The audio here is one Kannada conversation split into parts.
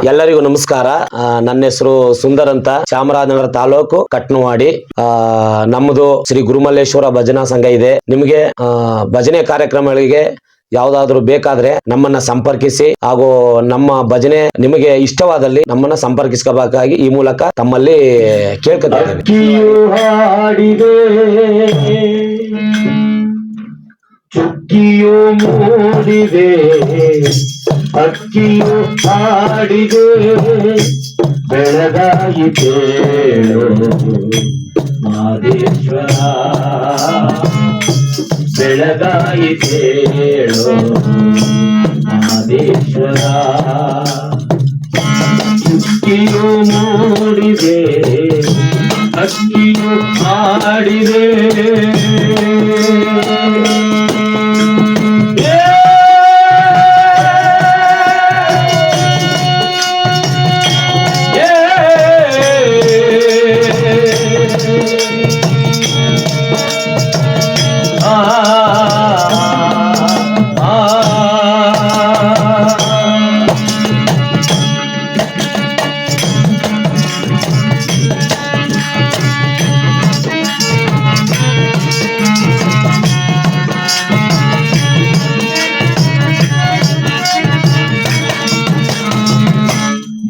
ಎಲ್ಲರಿಗೂ ನಮಸ್ಕಾರ. ನನ್ನ ಹೆಸರು ಸುಂದರ್ ಅಂತ, ಚಾಮರಾಜನಗರ ತಾಲೂಕು ಕಟ್ನವಾಡಿ. ನಮ್ಮದು ಶ್ರೀ ಗುರುಮಲ್ಲೇಶ್ವರ ಭಜನಾ ಸಂಘ ಇದೆ. ನಿಮಗೆ ಭಜನೆ ಕಾರ್ಯಕ್ರಮಗಳಿಗೆ ಯಾವ್ದಾದ್ರು ಬೇಕಾದ್ರೆ ನಮ್ಮನ್ನ ಸಂಪರ್ಕಿಸಿ, ಹಾಗೂ ನಮ್ಮ ಭಜನೆ ನಿಮಗೆ ಇಷ್ಟವಾದಲ್ಲಿ ನಮ್ಮನ್ನ ಸಂಪರ್ಕಿಸಬೇಕಾಗಿ ಈ ಮೂಲಕ ತಮ್ಮಲ್ಲಿ ಕೇಳ್ಕೊತಿದ್ದೇನೆ. ಚುಕ್ಕಿಯು ಮೂಡಿದೆ, ಅಕ್ಕಿಯು ಹಾಡಿದೆ, ಬೆಳಗಾಯಿತೇಳು ಮಾದೇಶ್ವರ, ಬೆಳಗಾಯಿತೇಳು ಮಾದೇಶ್ವರ. ಚುಕ್ಕಿಯು ಮೂಡಿದೆ, ಅಕ್ಕಿಯು ಹಾಡಿದೆ,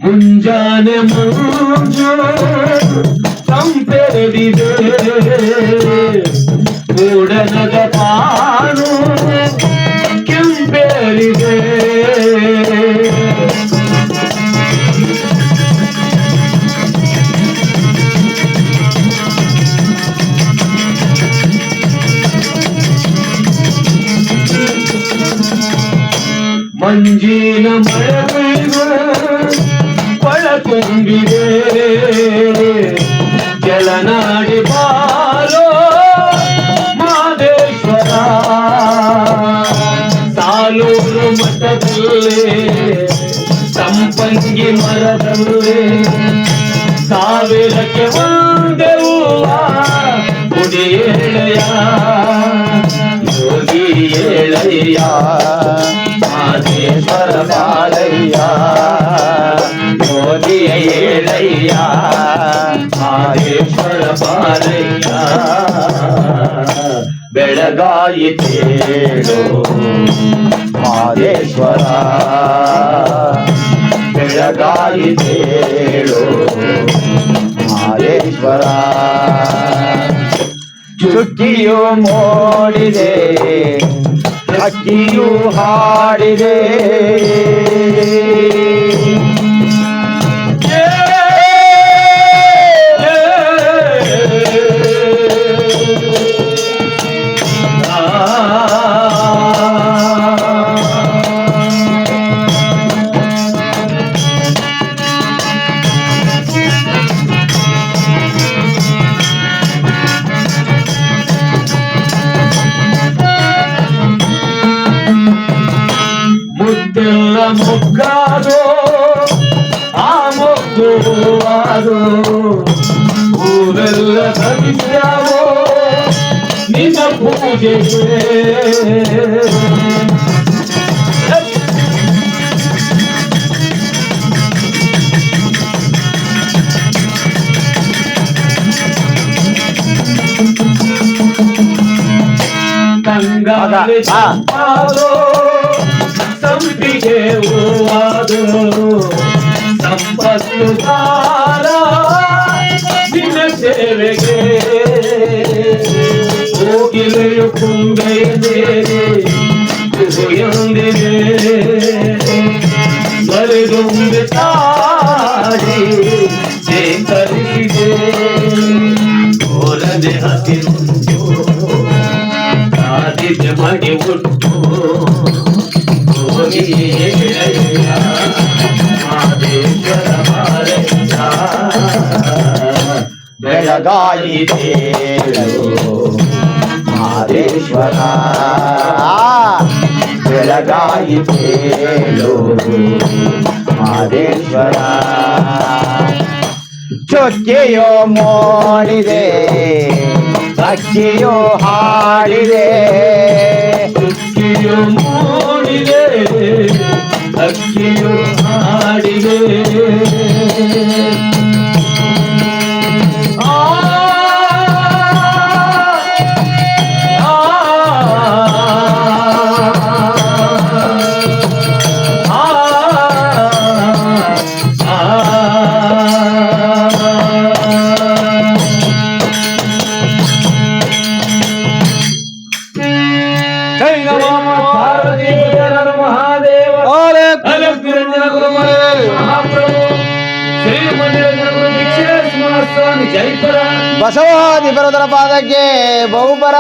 ಮುಂಜಾನೆ ಮುಂಜು ಸಂಪೆರದಿದೆ, ಮೂಡನದ ಪಾನು ಕೆಂಪೇರಿದೆ, ಮಂಜಿನ ಮಳೆ ತುಂಬಿದೆ, ಜಲನಾಡಿ ಬಾಲೋ ಮಾದೇಶ್ವರ. ಸಾಲೂರು ಮಠದಲ್ಲೇ ಸಂಪಂಗಿ ಮರದಲ್ಲೇ ಸಾವಿರಕ್ಕೆ ಒಂದೇ ಹೂವ ಗುಡಿ ಏಳಯ್ಯ, ಯೋಗಿ ಏಳಯ್ಯ, ಮಾದೇಶ್ವರ ಬಾಳಯ್ಯ, ಯೋಗಿ ಏಳಯ್ಯ, ಮಾದೇಶ್ವರ ಬಾಳಯ್ಯ. ಬೆಳಗಾಯಿತೇಳು ಮಾದೇಶ್ವರ, ಬೆಳಗಾಯಿತೇಳು ಮಾದೇಶ್ವರ. ಚುಕ್ಕಿಯು ಮೋಡಿದೆ, ಅಕ್ಕಿಯು ಹಾಡಿದೆ, ಮುದ್ದೆಲ್ಲ ಮೊಗ್ಗಾದೋ ಆ ಮೊಗ್ಗು ಹೂವಾದೋ, ಹೂವೆಲ್ಲ ಸವಿಸ್ಯಾವೋ ನಿನ್ನ ಪೂಜೆಗೆ. ತಂಗಾಲಿ ಚಂಪಾದೋ ಸಂಪಿಗೆ ಹೂವಾದೋ, ಸಂಪತ್ತು ಸಾರ ನಿನ್ನ ಸೇವೆಗೆ. ಕೋಗಿಲೆಯು ಕುಂಬೆಯೇರಿ ಕುಹುಯೊಂದಿದೆ, ಮರೆದೊಂದು ತಾಡಿ ಶೇಖರಿಸಿದೆ, ಕೋಲದೆ ಹಸಿರುಂಟು ಕಾದಿದೆ ಮಡಿ ಉಂಟು, ಮಾದೇಶ್ವರ ಬಾಳಯ್ಯ, ಬೆಳಗಾಯಿತೇಳು ಮಾದೇಶ್ವರ, ಬೆಳಗಾಯಿತೇಳು ಮಾದೇಶ್ವರ. ಚುಕ್ಕಿಯು ಮೋಡಿದೆ, ಅಕ್ಕಿಯು ಹಾಡಿದೆ, ಚುಕ್ಕಿಯು ಮೂಡಿದೆ, ಹಕ್ಕಿಯು ಹಾಡಿದೆ ಆ ಬಸವಾದಿ ಬರೋದರ ಪಾದಕ್ಕೆ ಬಹುಪರ